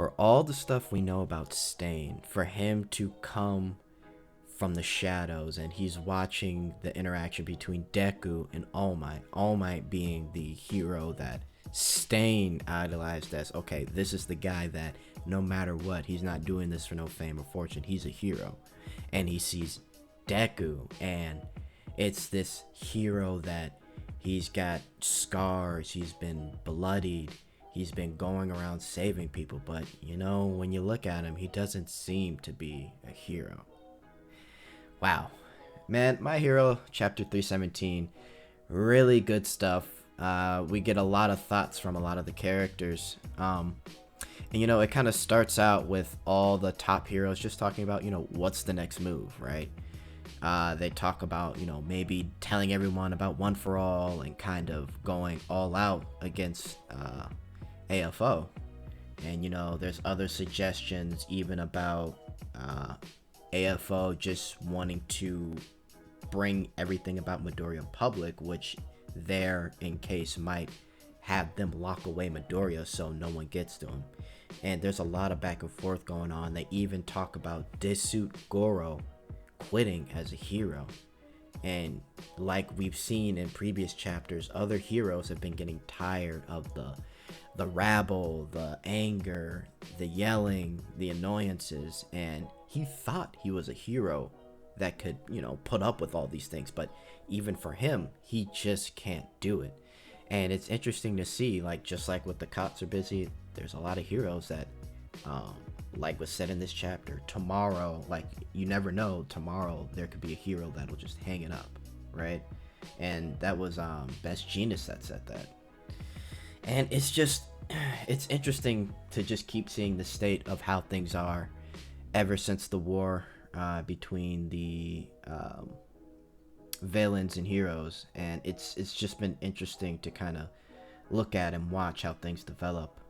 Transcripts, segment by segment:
for all the stuff we know about Stain, for him to come from the shadows and he's watching the interaction between Deku and All Might. All Might being the hero that Stain idolized as, okay, this is the guy that no matter what, he's not doing this for no fame or fortune. He's a hero. And he sees Deku, and it's this hero that he's got scars, he's been bloodied, he's been going around saving people, but you know, when you look at him, he doesn't seem to be a hero. Wow. Man, My Hero chapter 317, really good stuff. We get a lot of thoughts from a lot of the characters. And you know, it kind of starts out with all the top heroes just talking about, you know, what's the next move, right? They talk about, you know, maybe telling everyone about One for All and kind of going all out against AFO. And, you know, there's other suggestions even about AFO just wanting to bring everything about Midoriya public, which there in case might have them lock away Midoriya so no one gets to him. And there's a lot of back and forth going on. They even talk about Dissuit Goro quitting as a hero. And like we've seen in previous chapters, other heroes have been getting tired of the rabble, the anger, the yelling, the annoyances, and he thought he was a hero that could, you know, put up with all these things, but even for him, he just can't do it. And it's interesting to see, like, just like with the cops are busy, there's a lot of heroes that, like was said in this chapter, tomorrow, like, you never know, tomorrow there could be a hero that'll just hang it up, right? And that was Best Genius that said that. And it's just, it's interesting to just keep seeing the state of how things are ever since the war between the villains and heroes, and it's just been interesting to kind of look at and watch how things develop.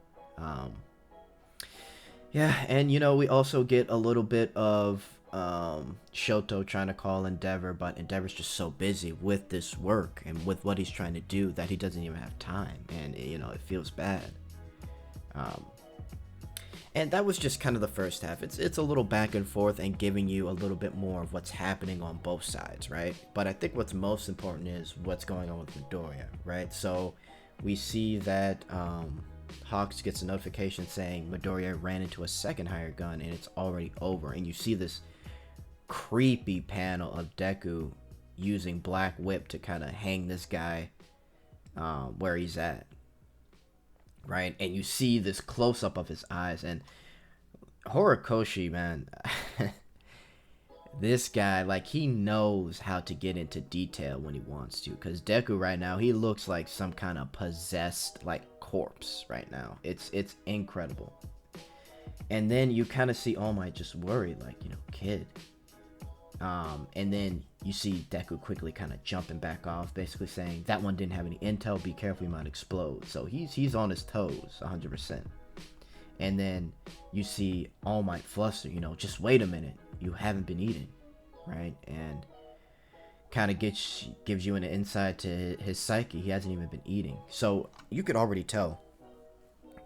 Yeah, and you know, we also get a little bit of Shoto trying to call Endeavor, but Endeavor's just so busy with this work and with what he's trying to do that he doesn't even have time, and you know, it feels bad. And that was just kind of the first half. It's a little back and forth and giving you a little bit more of what's happening on both sides, right? But I think what's most important is what's going on with Midoriya, right? So we see that Hawks gets a notification saying Midoriya ran into a second hired gun and it's already over. And you see this creepy panel of Deku using Black Whip to kind of hang this guy where he's at. Right, and you see this close-up of his eyes, and Horikoshi, man, this guy, like, he knows how to get into detail when he wants to, because Deku right now, he looks like some kind of possessed, like, corpse right now. It's incredible. And then you kind of see All Might just worried, like, you know, kid. And then you see Deku quickly kind of jumping back off, basically saying that one didn't have any intel, be careful, he might explode. So he's on his toes 100%. And then you see All Might fluster, you know, just wait a minute, you haven't been eating, right? And kind of gives you an insight to his psyche. He hasn't even been eating, so you could already tell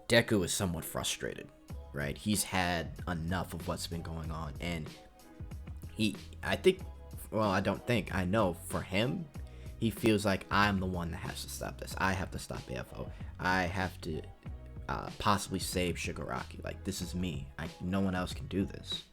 Deku is somewhat frustrated, right? He's had enough of what's been going on, and I know for him, he feels like I'm the one that has to stop this. I have to stop AFO. I have to possibly save Shigaraki. Like, this is me. No one else can do this.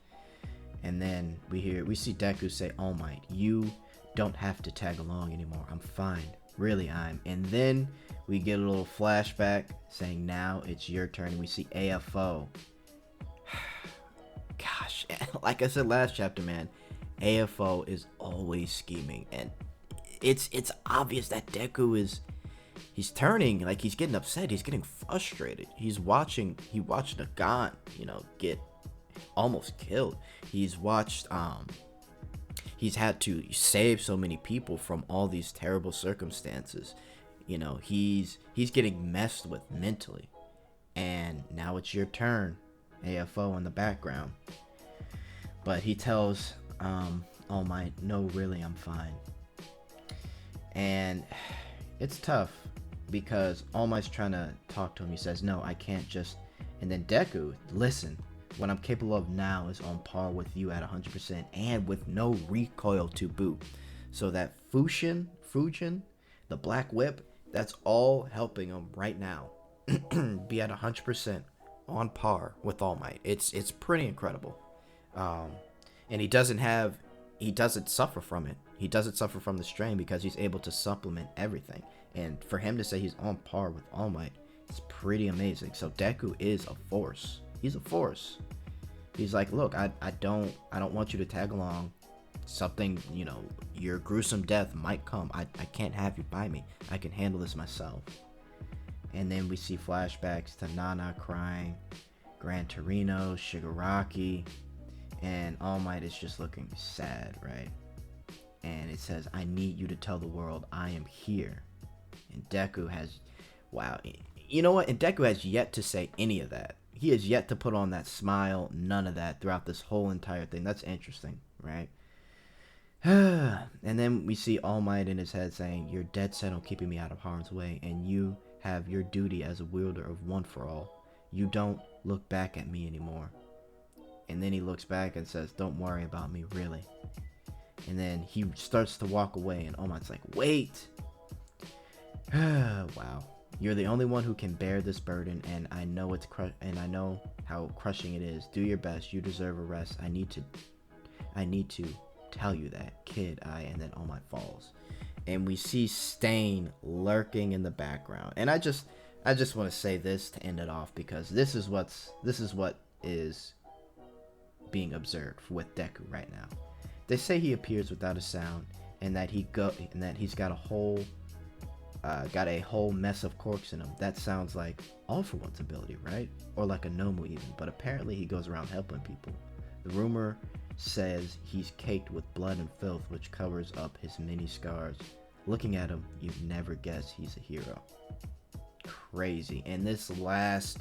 And then we see Deku say, All Might, you don't have to tag along anymore. I'm fine. Really, And then we get a little flashback saying, now it's your turn. And we see AFO. Gosh, like I said last chapter, man, AFO is always scheming, and it's obvious that Deku he's turning, like, he's getting upset, he's getting frustrated. He watched a Gon, you know, get almost killed. He's had to save so many people from all these terrible circumstances. You know, he's getting messed with mentally, and now it's your turn, AFO in the background. But he tells All Might, no, really, I'm fine. And it's tough because All Might's trying to talk to him. He says, no, I can't just And then Deku, listen, what I'm capable of now is on par with you at 100% and with no recoil to boot. So that Fujin, the Black Whip, that's all helping him right now be at 100% on par with All Might. It's pretty incredible. And he doesn't suffer from it. He doesn't suffer from the strain because he's able to supplement everything. And for him to say he's on par with All Might, it's pretty amazing. So Deku is a force. He's a force. He's like, look, I don't want you to tag along. Something, your gruesome death might come. I can't have you by me. I can handle this myself. And then we see flashbacks to Nana crying, Gran Torino, Shigaraki, and All Might is just looking sad, right? And it says, I need you to tell the world I am here. And Deku has, wow, you know what? And Deku has yet to say any of that. He has yet to put on that smile, none of that throughout this whole entire thing. That's interesting, right? And then we see All Might in his head saying, you're dead set on keeping me out of harm's way, and you have your duty as a wielder of One for All. You don't look back at me anymore. And then he looks back and says, don't worry about me, really. And then he starts to walk away, and All Might's like, wait. Wow. You're the only one who can bear this burden, and I know I know how crushing it is. Do your best. You deserve a rest. I need to tell you that, kid. And then All Might falls, and we see Stain lurking in the background. And I just want to say this to end it off, because this is what is being observed with Deku right now. They say he appears without a sound, and that he's got a whole mess of corks in him. That sounds like All For One's ability, right? Or like a Nomu even. But apparently he goes around helping people. The rumor says he's caked with blood and filth, which covers up his many scars. Looking at him, you'd never guess he's a hero. Crazy. And this last,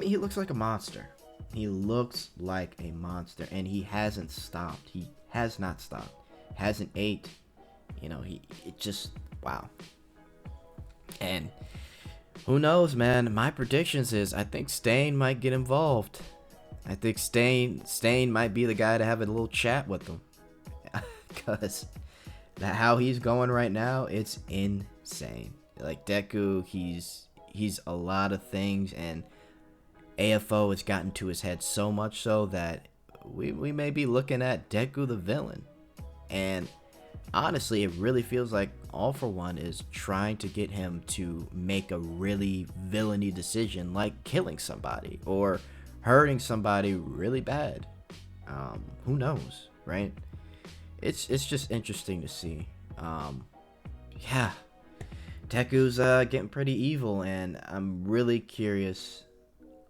he looks like a monster. He looks like a monster, and he hasn't stopped. He has not stopped. Hasn't ate. Wow. And who knows, man? My predictions is I think Stain might get involved. I think Stain might be the guy to have a little chat with them. Because how he's going right now, it's insane. Like Deku, he's a lot of things, and AFO has gotten to his head so much so that we may be looking at Deku the villain. And honestly, it really feels like All For One is trying to get him to make a really villainy decision, like killing somebody or hurting somebody really bad. Who knows, right? It's just interesting to see. Yeah, Deku's getting pretty evil, and I'm really curious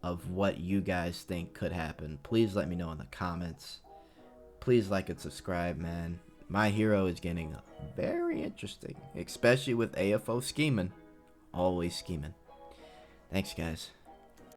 of what you guys think could happen. Please let me know in the comments. Please like and subscribe, man. My hero is getting very interesting, especially with AFO scheming. Always scheming. Thanks, guys.